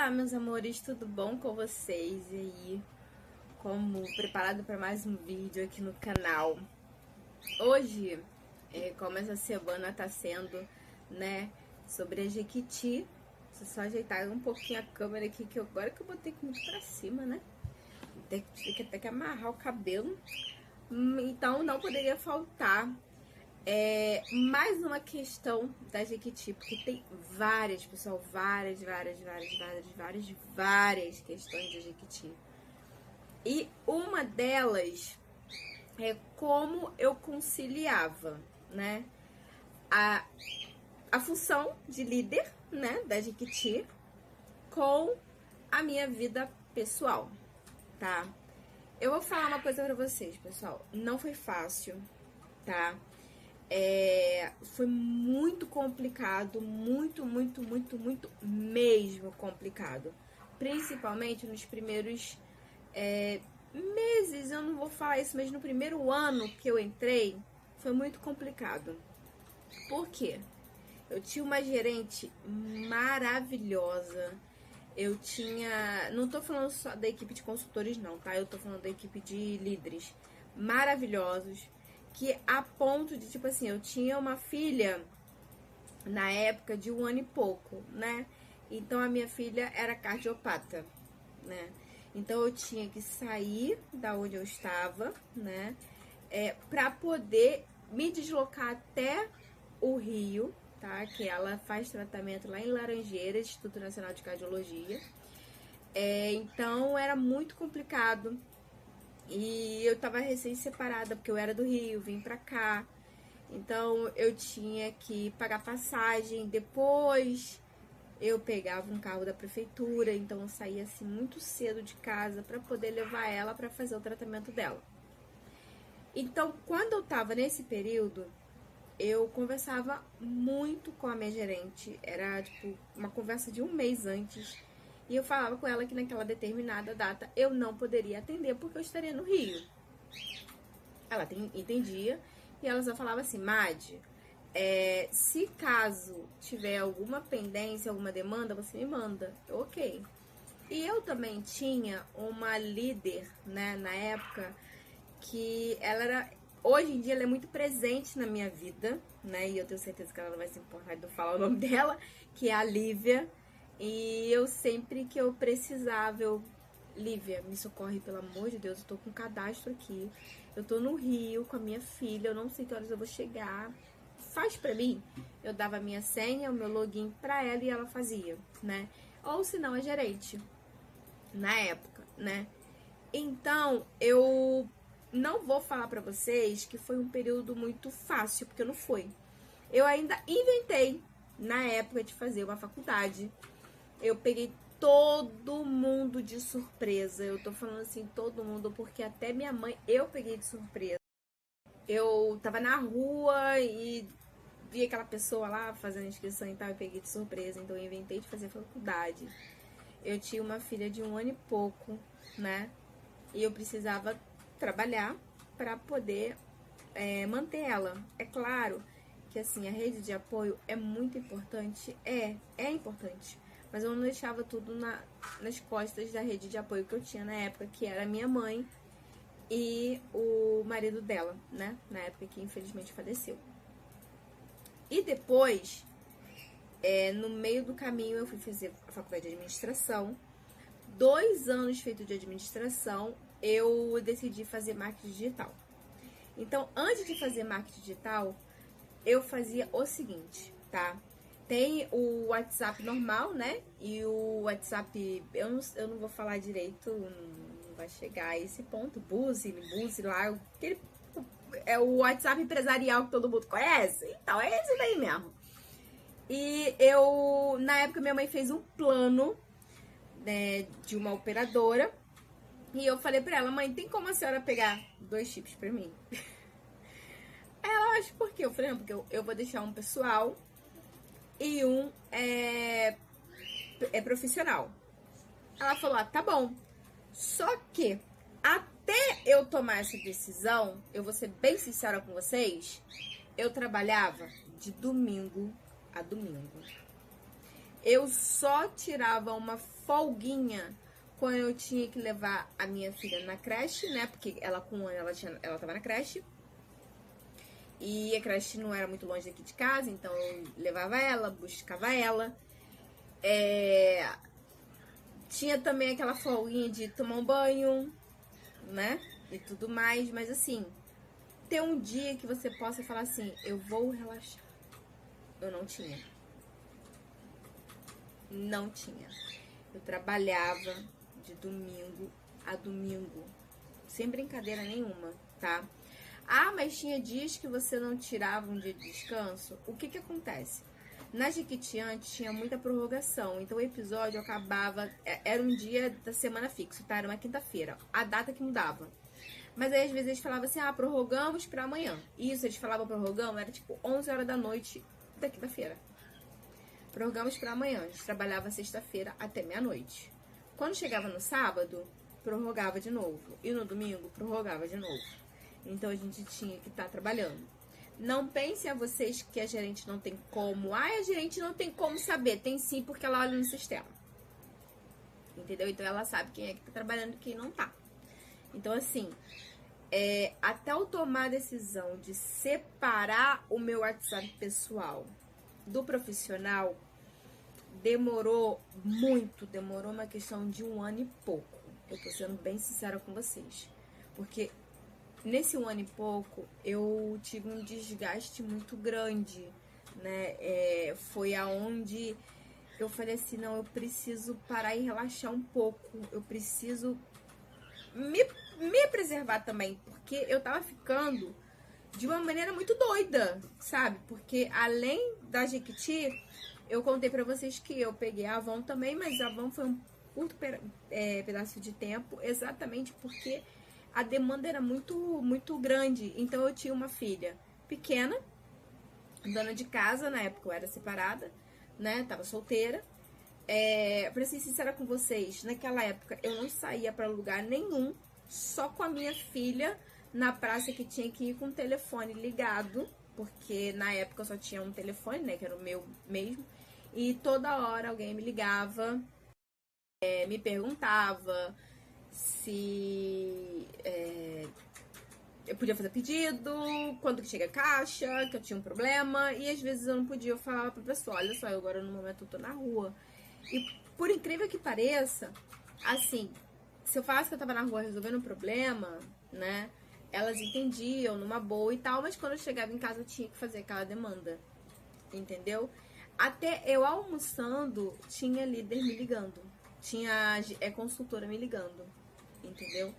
Olá, meus amores, tudo bom com vocês? E aí, como preparado para mais um vídeo aqui no canal. Hoje, como essa semana tá sendo, né, sobre a Jequiti. Deixa eu só ajeitar um pouquinho a câmera aqui, que agora que eu botei muito pra cima, né? Tem que até que amarrar o cabelo. Então, não poderia faltar mais uma questão da Jequiti, porque tem várias, pessoal, várias questões da Jequiti. E uma delas é como eu conciliava, né, a função de líder, né, da Jequiti com a minha vida pessoal, tá? Eu vou falar uma coisa pra vocês, pessoal, não foi fácil, tá? Foi muito complicado, muito mesmo complicado. Principalmente nos primeiros meses, eu não vou falar isso, mas no primeiro ano que eu entrei, foi muito complicado. Por quê? Eu tinha uma gerente maravilhosa. Eu tinha... Não tô falando só da equipe de consultores, não, tá? Eu tô falando da equipe de líderes maravilhosos. Que a ponto de, tipo assim, eu tinha uma filha na época de 1 ano e pouco, né? Então a minha filha era cardiopata, né? Então eu tinha que sair da onde eu estava, né? Pra poder me deslocar até o Rio, tá? Que ela faz tratamento lá em Laranjeiras, Instituto Nacional de Cardiologia. Então era muito complicado. E eu tava recém-separada, porque eu era do Rio, vim pra cá. Então eu tinha que pagar passagem. Depois eu pegava um carro da prefeitura. Então eu saía assim muito cedo de casa pra poder levar ela pra fazer o tratamento dela. Então quando eu tava nesse período, eu conversava muito com a minha gerente. Era tipo uma conversa de um mês antes. E eu falava com ela que naquela determinada data eu não poderia atender porque eu estaria no Rio. Ela entendia e ela só falava assim, Madi, se caso tiver alguma pendência, alguma demanda, você me manda. Ok. E eu também tinha uma líder, né, na época, que ela era... Hoje em dia ela é muito presente na minha vida, né, e eu tenho certeza que ela não vai se importar de eu falar o nome dela, que é a Lívia. E eu sempre que eu precisava, Lívia, me socorre, pelo amor de Deus, eu tô com cadastro aqui, eu tô no Rio com a minha filha, eu não sei que horas eu vou chegar, faz pra mim. Eu dava a minha senha, o meu login pra ela e ela fazia, né? Ou se não, a gerente, na época, né? Então, eu não vou falar pra vocês que foi um período muito fácil, porque não foi. Eu ainda inventei, na época, de fazer uma faculdade. Eu peguei todo mundo de surpresa. Eu tô falando assim, todo mundo, porque até minha mãe eu peguei de surpresa. Eu tava na rua e vi aquela pessoa lá fazendo inscrição e tal, eu peguei de surpresa. Então eu inventei de fazer faculdade. Eu tinha uma filha de 1 ano e pouco, né? E eu precisava trabalhar para poder manter ela. É claro que assim, a rede de apoio é muito importante. É importante. Mas eu não deixava tudo nas costas da rede de apoio que eu tinha na época, que era minha mãe e o marido dela, né? Na época que infelizmente faleceu. E depois, no meio do caminho, eu fui fazer a faculdade de administração. 2 anos feito de administração, eu decidi fazer marketing digital. Então, antes de fazer marketing digital, eu fazia o seguinte, tá? Tem o WhatsApp normal, né? E o WhatsApp, eu não vou falar direito, não vai chegar a esse ponto. Buzz lá, aquele, é o WhatsApp empresarial que todo mundo conhece. Então, é esse daí mesmo. E eu, na época, minha mãe fez um plano, né, de uma operadora. E eu falei pra ela, mãe, tem como a senhora pegar 2 chips pra mim? Aí ela, acha por quê? Eu falei, não, porque eu vou deixar um pessoal e um é profissional. Ela falou, tá bom. Só que até eu tomar essa decisão, eu vou ser bem sincera com vocês, eu trabalhava de domingo a domingo. Eu só tirava uma folguinha quando eu tinha que levar a minha filha na creche, né? Porque ela com um ano ela tava na creche. E a creche não era muito longe daqui de casa, então eu levava ela, buscava ela. Tinha também aquela folguinha de tomar um banho, né? E tudo mais, mas assim, ter um dia que você possa falar assim, eu vou relaxar. Eu não tinha. Não tinha. Eu trabalhava de domingo a domingo, sem brincadeira nenhuma, tá? Ah, mas tinha dias que você não tirava um dia de descanso? O que que acontece? Na Jequitiante tinha muita prorrogação, então o episódio acabava, era um dia da semana fixo, tá? Era uma quinta-feira, a data que mudava. Mas aí às vezes eles falavam assim, prorrogamos pra amanhã. Isso, eles falavam prorrogamos, era tipo 11 horas da noite da quinta-feira. Prorrogamos pra amanhã, a gente trabalhava sexta-feira até meia-noite. Quando chegava no sábado, prorrogava de novo. E no domingo, prorrogava de novo. Então a gente tinha que estar trabalhando. Não pensem a vocês que a gerente não tem como. A gerente não tem como saber. Tem sim, porque ela olha no sistema. Entendeu? Então ela sabe quem é que tá trabalhando e quem não tá. Então assim, até eu tomar a decisão de separar o meu WhatsApp pessoal do profissional, demorou muito. Demorou uma questão de 1 ano e pouco. Eu tô sendo bem sincera com vocês. Porque nesse 1 ano e pouco, eu tive um desgaste muito grande, né? Foi aonde eu falei assim, não, eu preciso parar e relaxar um pouco. Eu preciso me preservar também, porque eu tava ficando de uma maneira muito doida, sabe? Porque além da Jequiti, eu contei pra vocês que eu peguei a Avon também, mas a Avon foi um curto pedaço de tempo, exatamente porque a demanda era muito, muito grande. Então eu tinha uma filha pequena, dona de casa, na época eu era separada, né? Tava solteira. Pra ser sincera com vocês, naquela época eu não saía pra lugar nenhum, só com a minha filha na praça, que tinha que ir com o telefone ligado, porque na época eu só tinha um telefone, né? Que era o meu mesmo. E toda hora alguém me ligava, me perguntava se eu podia fazer pedido, quando que chega a caixa, que eu tinha um problema, e às vezes eu não podia. Eu falava pra pessoa, olha só, eu agora no momento eu tô na rua. E por incrível que pareça, assim, se eu falasse que eu tava na rua resolvendo um problema, né, elas entendiam numa boa e tal, mas quando eu chegava em casa eu tinha que fazer aquela demanda, entendeu? Até eu almoçando, tinha líder me ligando, tinha consultora me ligando, entendeu?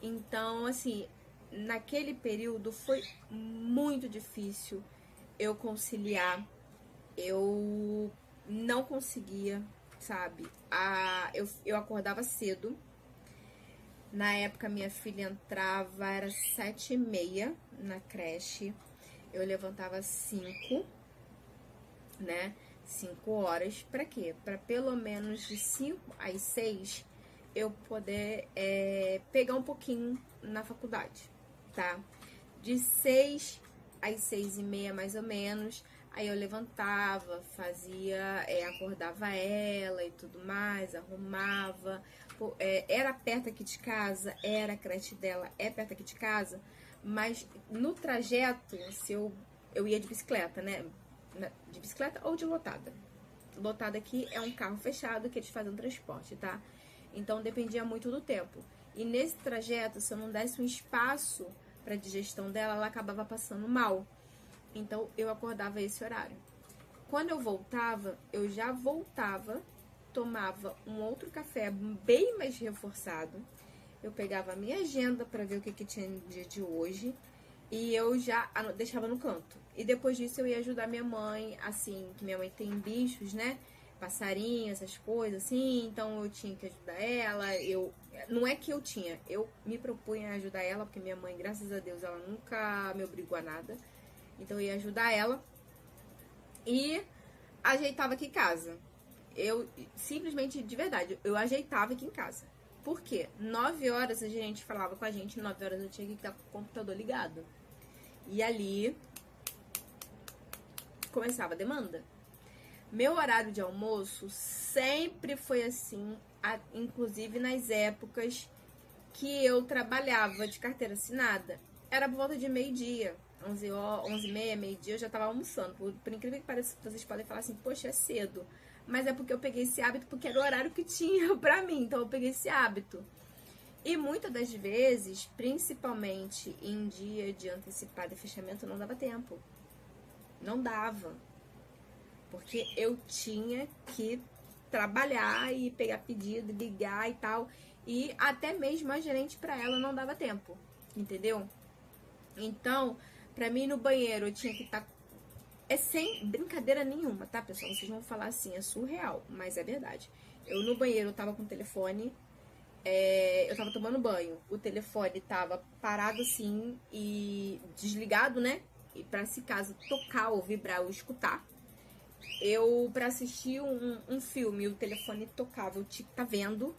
Então, assim, naquele período foi muito difícil eu conciliar. Eu não conseguia, sabe? Eu acordava cedo. Na época minha filha entrava, era 7h30 na creche. Eu levantava 5, né? 5 horas. Pra quê? Pra pelo menos de 5 às 6 eu poder pegar um pouquinho na faculdade, tá? De 6 às 6h30, mais ou menos. Aí eu levantava, fazia, acordava ela e tudo mais, arrumava. Era perto aqui de casa, era a creche dela, é perto aqui de casa, mas no trajeto, se eu ia de bicicleta, né? De bicicleta ou de lotada. Lotada aqui é um carro fechado que eles fazem um transporte, tá? Então dependia muito do tempo. E nesse trajeto, se eu não desse um espaço para digestão dela, ela acabava passando mal. Então eu acordava esse horário. Quando eu voltava, eu já voltava, tomava um outro café bem mais reforçado. Eu pegava a minha agenda para ver o que tinha no dia de hoje e eu já deixava no canto. E depois disso eu ia ajudar minha mãe, assim, que minha mãe tem bichos, né? Passarinho, essas coisas, assim, então eu tinha que ajudar ela. Não é que eu tinha, eu me propunha a ajudar ela, porque minha mãe, graças a Deus, ela nunca me obrigou a nada. Então eu ia ajudar ela e ajeitava aqui em casa. Eu simplesmente, de verdade, eu ajeitava aqui em casa. Por quê? 9 horas a gerente falava com a gente, 9 horas eu tinha que estar com o computador ligado. E ali começava a demanda. Meu horário de almoço sempre foi assim, inclusive nas épocas que eu trabalhava de carteira assinada. Era por volta de meio-dia, 11h30, meio-dia, eu já estava almoçando. Por incrível que pareça, vocês podem falar assim, poxa, é cedo. Mas é porque eu peguei esse hábito porque era o horário que tinha pra mim, então eu peguei esse hábito. E muitas das vezes, principalmente em dia de antecipado e fechamento, não dava tempo. Não dava. Porque eu tinha que trabalhar e pegar pedido, ligar e tal. E até mesmo a gerente pra ela não dava tempo. Entendeu? Então, pra mim ir no banheiro eu tinha que estar... É sem brincadeira nenhuma, tá, pessoal? Vocês vão falar assim, é surreal, mas é verdade. Eu no banheiro eu tava com o telefone, eu tava tomando banho. O telefone tava parado assim e desligado, né? E pra se caso tocar ou vibrar ou escutar. Eu, pra assistir um filme, o telefone tocava, eu tinha que tá vendo.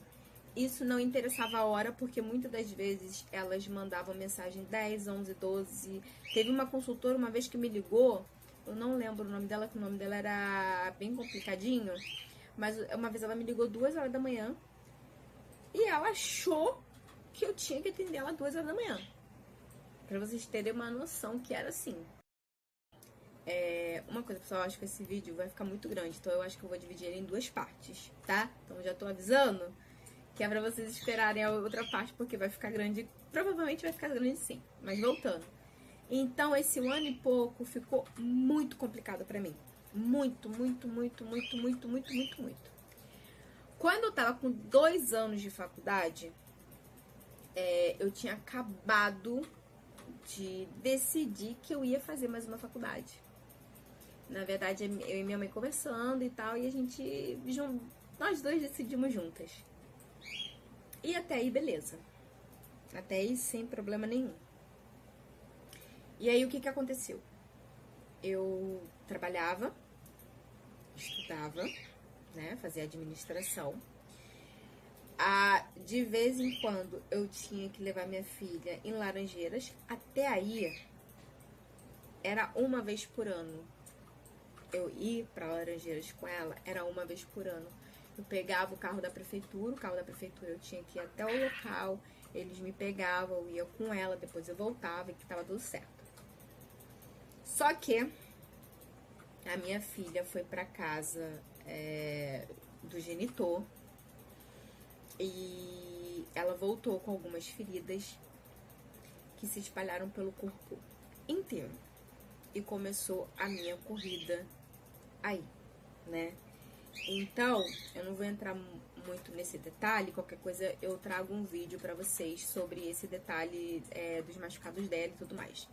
Isso não interessava a hora, porque muitas das vezes elas mandavam mensagem 10, 11, 12. Teve uma consultora uma vez que me ligou, eu não lembro o nome dela, que o nome dela era bem complicadinho, mas uma vez ela me ligou 2 horas da manhã e ela achou que eu tinha que atender ela 2 horas da manhã. Pra vocês terem uma noção que era assim. Uma coisa, pessoal, eu acho que esse vídeo vai ficar muito grande, então eu acho que eu vou dividir ele em 2 partes, tá? Então já tô avisando que é pra vocês esperarem a outra parte, porque vai ficar grande, provavelmente vai ficar grande sim, mas voltando. Então esse 1 ano e pouco ficou muito complicado pra mim. Muito, muito, muito, muito, muito, muito, muito, muito. Quando eu tava com 2 anos de faculdade, eu tinha acabado de decidir que eu ia fazer mais uma faculdade. Na verdade, eu e minha mãe conversando e tal, e a gente, nós dois decidimos juntas. E até aí, beleza. Até aí, sem problema nenhum. E aí, o que aconteceu? Eu trabalhava, estudava, né? Fazia administração. De vez em quando, eu tinha que levar minha filha em Laranjeiras. Até aí, era uma vez por ano. Eu ir para Laranjeiras com ela, era uma vez por ano. Eu pegava o carro da prefeitura eu tinha que ir até o local, eles me pegavam, eu ia com ela, depois eu voltava e que tava tudo certo. Só que a minha filha foi pra casa do genitor e ela voltou com algumas feridas que se espalharam pelo corpo inteiro. E começou a minha corrida aí, né? Então, eu não vou entrar muito nesse detalhe, qualquer coisa eu trago um vídeo pra vocês sobre esse detalhe dos machucados dela e tudo mais.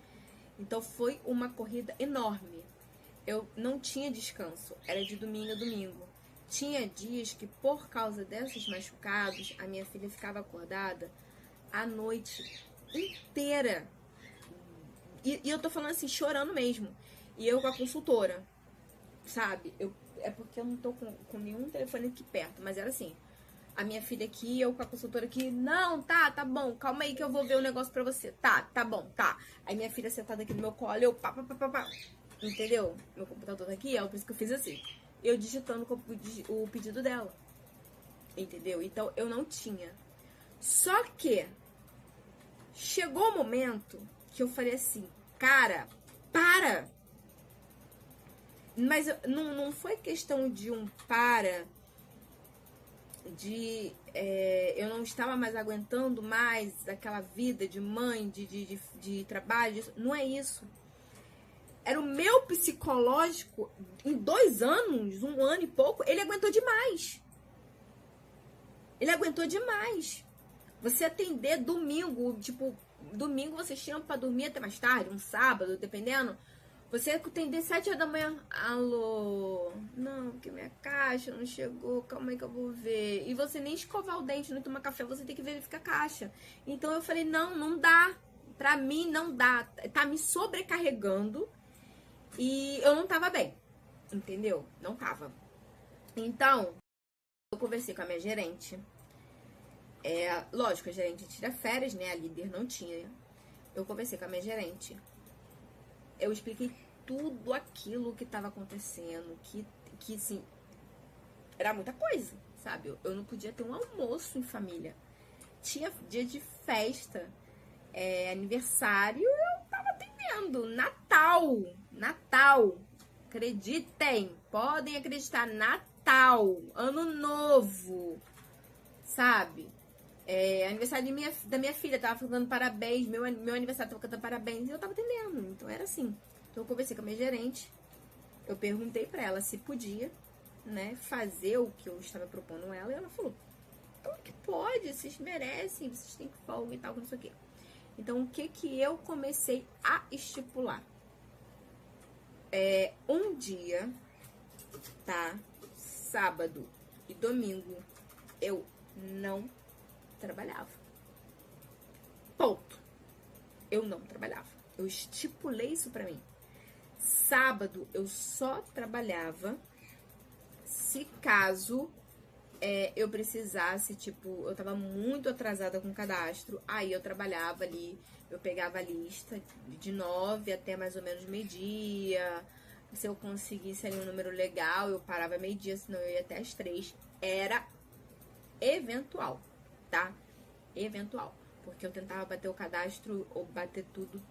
Então, foi uma corrida enorme. Eu não tinha descanso, era de domingo a domingo. Tinha dias que, por causa desses machucados, a minha filha ficava acordada a noite inteira. E eu tô falando assim, chorando mesmo. E eu com a consultora, sabe? É porque eu não tô com nenhum telefone aqui perto, mas era assim, a minha filha aqui, eu com a consultora aqui, não, tá bom, calma aí que eu vou ver o negócio pra você. Tá bom, tá. Aí minha filha sentada aqui no meu colo, eu pá. Entendeu? Meu computador tá aqui, por isso que eu fiz assim. Eu digitando o pedido dela. Entendeu? Então eu não tinha. Só que chegou o momento que eu falei assim, cara, para! Mas não foi questão de um para, eu não estava mais aguentando mais aquela vida de mãe, de trabalho, não é isso. Era o meu psicológico, em 2 anos, 1 ano e pouco, ele aguentou demais. Ele aguentou demais. Você atender domingo, tipo, domingo vocês tiram pra dormir até mais tarde, um sábado, dependendo. Você atender 7 horas da manhã. Alô? Não, porque minha caixa não chegou. Calma aí que eu vou ver. E você nem escovar o dente, não tomar café, você tem que verificar a caixa. Então eu falei, não dá. Pra mim não dá. Tá me sobrecarregando. E eu não tava bem. Entendeu? Não tava. Então, eu conversei com a minha gerente. Lógico, a gerente tira férias, né? A líder não tinha. Eu conversei com a minha gerente. Eu expliquei tudo aquilo que estava acontecendo, que que, assim, era muita coisa, sabe? Eu não podia ter um almoço em família. Tinha dia de festa, aniversário, eu tava atendendo. Natal. Acreditem, podem acreditar, Natal, Ano Novo, sabe? Aniversário da minha filha, tava cantando parabéns, meu aniversário tava cantando parabéns, e eu tava atendendo, então era assim. Então eu conversei com a minha gerente, eu perguntei pra ela se podia, né, fazer o que eu estava propondo a ela, e ela falou, então que pode, vocês merecem, vocês têm folga e tal, não sei o quê. Então o que que eu comecei a estipular? Um dia, tá, sábado e domingo, eu não trabalhava. Ponto. Eu não trabalhava. Eu estipulei isso pra mim. Sábado eu só trabalhava se caso eu precisasse, tipo, eu tava muito atrasada com o cadastro, aí eu trabalhava ali, eu pegava a lista de 9 até mais ou menos meio-dia. Se eu conseguisse ali um número legal, eu parava meio-dia, senão eu ia até as 3. Era eventual, tá? Eventual. Porque eu tentava bater o cadastro ou bater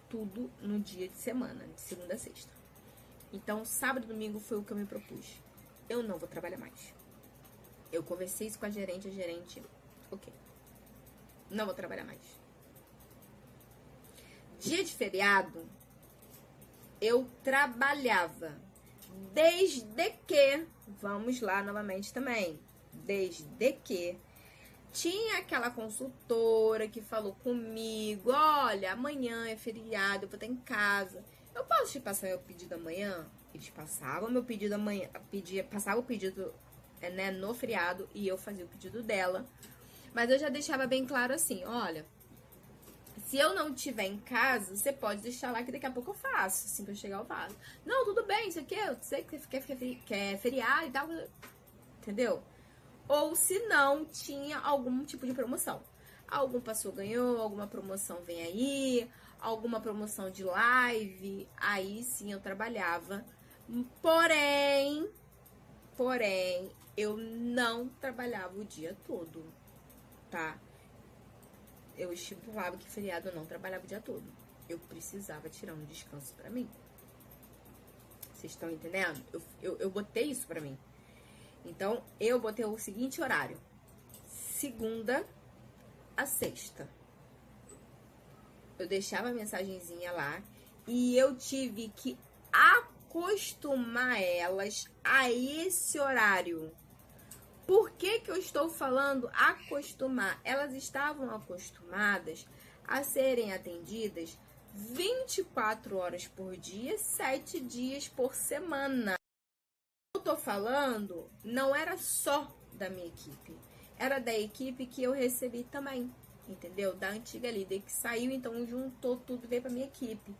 tudo no dia de semana, de segunda a sexta. Então, sábado e domingo foi o que eu me propus. Eu não vou trabalhar mais. Eu conversei isso com a gerente, ok, não vou trabalhar mais. Dia de feriado, eu trabalhava. Desde que, vamos lá novamente também, desde que tinha aquela consultora que falou comigo, olha, amanhã é feriado, eu vou estar em casa. Eu posso te passar meu pedido amanhã? Eles passavam meu pedido amanhã, passava o pedido, né, no feriado, e eu fazia o pedido dela. Mas eu já deixava bem claro assim, olha, se eu não estiver em casa, você pode deixar lá que daqui a pouco eu faço. Assim que eu chegar eu faço. Não, tudo bem, isso aqui, eu sei que você quer feriado e tal, entendeu? Ou se não, tinha algum tipo de promoção. Algum passou, ganhou, alguma promoção vem aí, alguma promoção de live, aí sim eu trabalhava. Porém, eu não trabalhava o dia todo, tá? Eu estipulava que feriado eu não trabalhava o dia todo. Eu precisava tirar um descanso pra mim. Vocês estão entendendo? Eu botei isso pra mim. Então, eu botei o seguinte horário. Segunda a sexta. Eu deixava a mensagenzinha lá e eu tive que acostumar elas a esse horário. Por que que eu estou falando acostumar? Elas estavam acostumadas a serem atendidas 24 horas por dia, 7 dias por semana. Eu tô falando, não era só da minha equipe, era da equipe que eu recebi também, entendeu? Da antiga líder que saiu, então juntou tudo e veio pra minha equipe.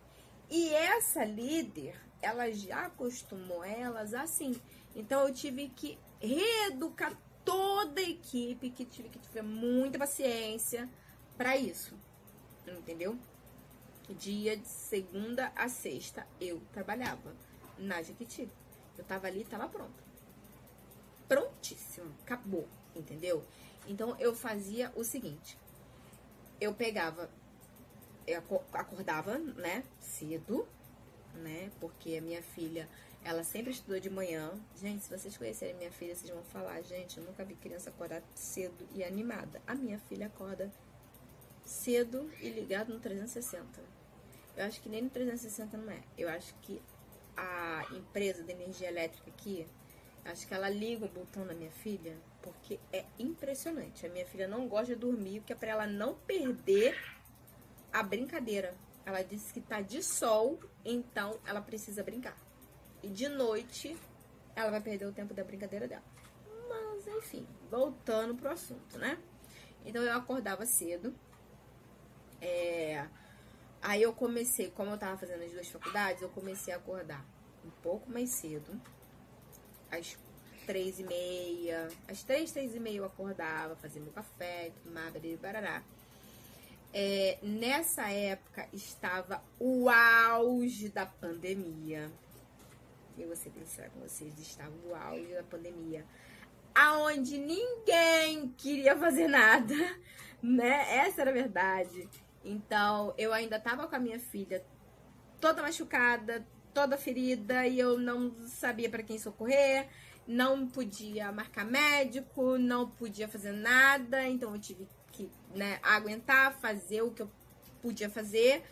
E essa líder, ela já acostumou elas assim. Então eu tive que reeducar toda a equipe, que tive que ter muita paciência pra isso, entendeu? Dia de segunda a sexta eu trabalhava na Jequiti. Eu tava ali, tava pronta. Prontíssima, acabou, entendeu? Então eu fazia o seguinte, eu pegava, eu acordava, né, cedo, né, porque a minha filha, ela sempre estudou de manhã. Gente, se vocês conhecerem minha filha, vocês vão falar, gente, eu nunca vi criança acordar cedo e animada. A minha filha acorda cedo e ligado no 360. Eu acho que nem no 360 não é. Eu acho que a empresa de energia elétrica aqui, acho que ela liga o botão da minha filha, porque é impressionante. A minha filha não gosta de dormir, porque é pra ela não perder a brincadeira. Ela disse que tá de sol, então ela precisa brincar. E de noite, ela vai perder o tempo da brincadeira dela. Mas, enfim, voltando pro assunto, né? Então, eu acordava cedo. Aí eu comecei, como eu tava fazendo as duas faculdades, eu comecei a acordar um pouco mais cedo. Às 3h30. Às 3h30 eu acordava, fazia meu café, tomava, barará. Nessa época estava o auge da pandemia. e vou ser sincera com vocês, estava o auge da pandemia, aonde ninguém queria fazer nada, né? Essa era a verdade. Então, eu ainda tava com a minha filha toda machucada, toda ferida, e eu não sabia para quem socorrer, não podia marcar médico, não podia fazer nada, então eu tive que, né, aguentar, fazer o que eu podia fazer,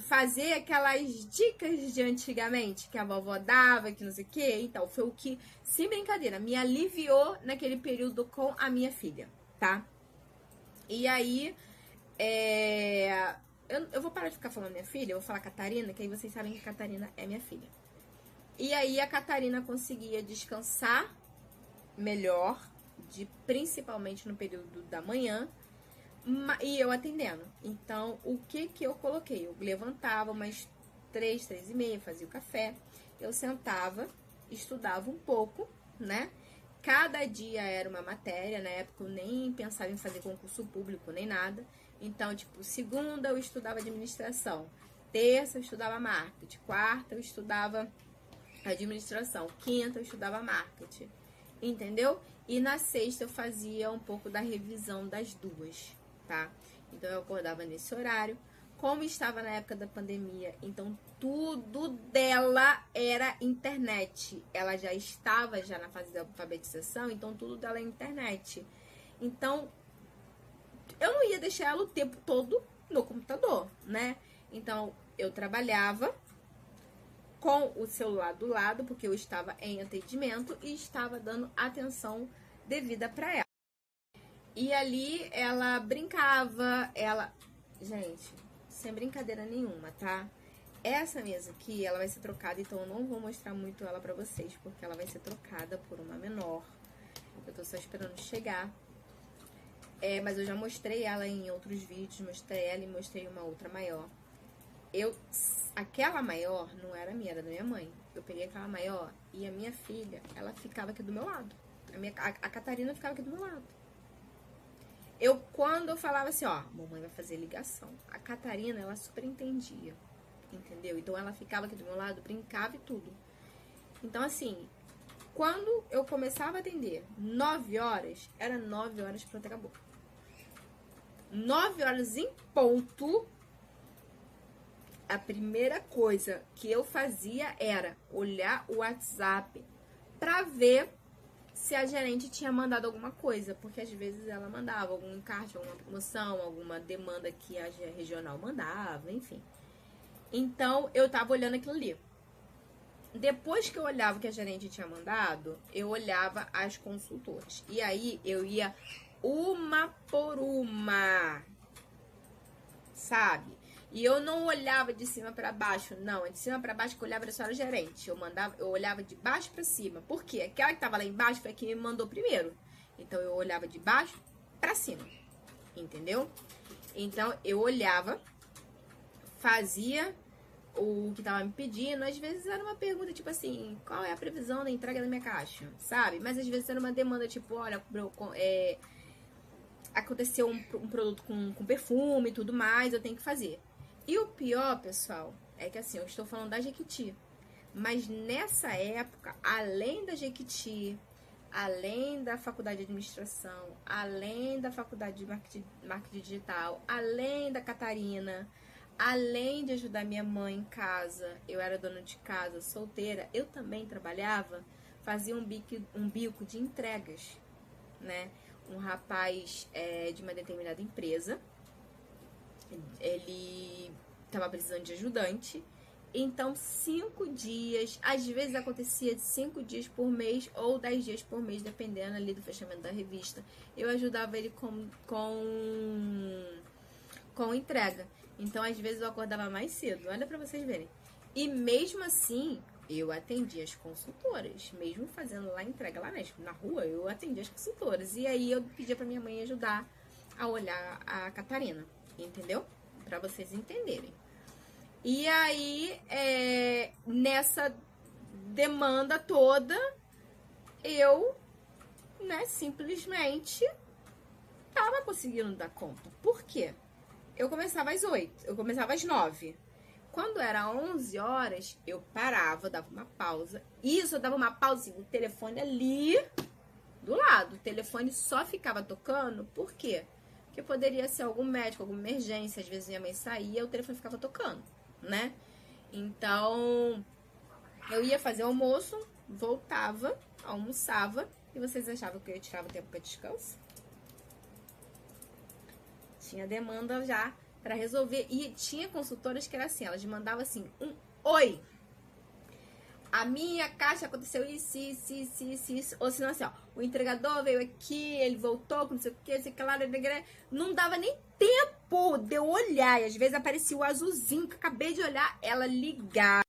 fazer aquelas dicas de antigamente que a vovó dava, que não sei o que. Então, foi o que, sem brincadeira, me aliviou naquele período com a minha filha, tá? E aí, eu vou parar de ficar falando minha filha, eu vou falar Catarina, que aí vocês sabem que Catarina é minha filha. E aí a Catarina conseguia descansar melhor, principalmente no período da manhã, e eu atendendo. Então, o que eu coloquei? Eu levantava umas 3h30, fazia o café, eu sentava, estudava um pouco, né? Cada dia era uma matéria, na época eu nem pensava em fazer concurso público, nem nada. Então, tipo, segunda eu estudava administração, terça eu estudava marketing, quarta eu estudava administração, quinta eu estudava marketing, entendeu? E na sexta eu fazia um pouco da revisão das duas, tá? Então eu acordava nesse horário. Como estava na época da pandemia, então tudo dela era internet. Ela já estava na fase da alfabetização, então tudo dela é internet. Então eu não ia deixar ela o tempo todo no computador, né? Então eu trabalhava com o celular do lado, porque eu estava em atendimento e estava dando atenção devida para ela. E ali ela brincava, Gente, sem brincadeira nenhuma, tá? Essa mesa aqui, ela vai ser trocada, então eu não vou mostrar muito ela pra vocês, porque ela vai ser trocada por uma menor. Eu tô só esperando chegar. Mas eu já mostrei ela em outros vídeos, mostrei ela e mostrei uma outra maior. Aquela maior não era minha, era da minha mãe. Eu peguei aquela maior e a minha filha, ela ficava aqui do meu lado. A Catarina ficava aqui do meu lado. Quando eu falava assim, ó, mamãe vai fazer ligação, a Catarina, ela super entendia, entendeu? Então ela ficava aqui do meu lado, brincava e tudo. Então assim, quando eu começava a atender 9 horas, era 9 horas, pronto, acabou. 9 horas em ponto, a primeira coisa que eu fazia era olhar o WhatsApp pra ver se a gerente tinha mandado alguma coisa, porque às vezes ela mandava algum encarte, alguma promoção, alguma demanda que a regional mandava, enfim. Então, eu tava olhando aquilo ali. Depois que eu olhava o que a gerente tinha mandado, eu olhava as consultoras. E aí, eu ia uma por uma, sabe? E eu não olhava de cima pra baixo, não. De cima pra baixo que eu olhava era só a gerente. Eu olhava de baixo pra cima. Por quê? Aquela que tava lá embaixo foi a que me mandou primeiro. Então eu olhava de baixo pra cima. Entendeu? Então eu olhava, fazia o que tava me pedindo. Às vezes era uma pergunta tipo assim, qual é a previsão da entrega da minha caixa? Sabe? Mas às vezes era uma demanda tipo, olha, aconteceu um produto com perfume e tudo mais, eu tenho que fazer. E o pior, pessoal, é que assim, eu estou falando da Jequiti. Mas nessa época, além da Jequiti, além da faculdade de administração, além da faculdade de marketing digital, além da Catarina, além de ajudar minha mãe em casa, eu era dona de casa, solteira, eu também trabalhava, fazia um bico de entregas, né? Um rapaz de uma determinada empresa, ele estava precisando de ajudante, então 5 dias, às vezes acontecia de 5 dias por mês ou 10 dias por mês, dependendo ali do fechamento da revista, eu ajudava ele com entrega. Então às vezes eu acordava mais cedo, olha pra vocês verem, e mesmo assim eu atendia as consultoras, mesmo fazendo lá entrega lá na rua, eu atendia as consultoras. E aí eu pedia pra minha mãe ajudar a olhar a Catarina, entendeu? Pra vocês entenderem. E aí, nessa demanda toda, eu, né, simplesmente tava conseguindo dar conta. Por quê? Eu começava às 8, eu começava às 9. quando era 11 horas, eu parava, dava uma pausa. Isso, eu dava uma pausa, assim, o telefone ali do lado. O telefone só ficava tocando, por quê? Porque poderia ser algum médico, alguma emergência. Às vezes minha mãe saía, o telefone ficava tocando, né? Então, eu ia fazer almoço, voltava, almoçava. E vocês achavam que eu tirava tempo para descanso? Tinha demanda já para resolver. E tinha consultoras que era assim, elas mandavam assim, oi, a minha caixa aconteceu isso. Ou senão assim, ó, o entregador veio aqui, ele voltou com não sei o que, não dava nem tempo de eu olhar. E às vezes aparecia o azulzinho que eu acabei de olhar, ela ligava.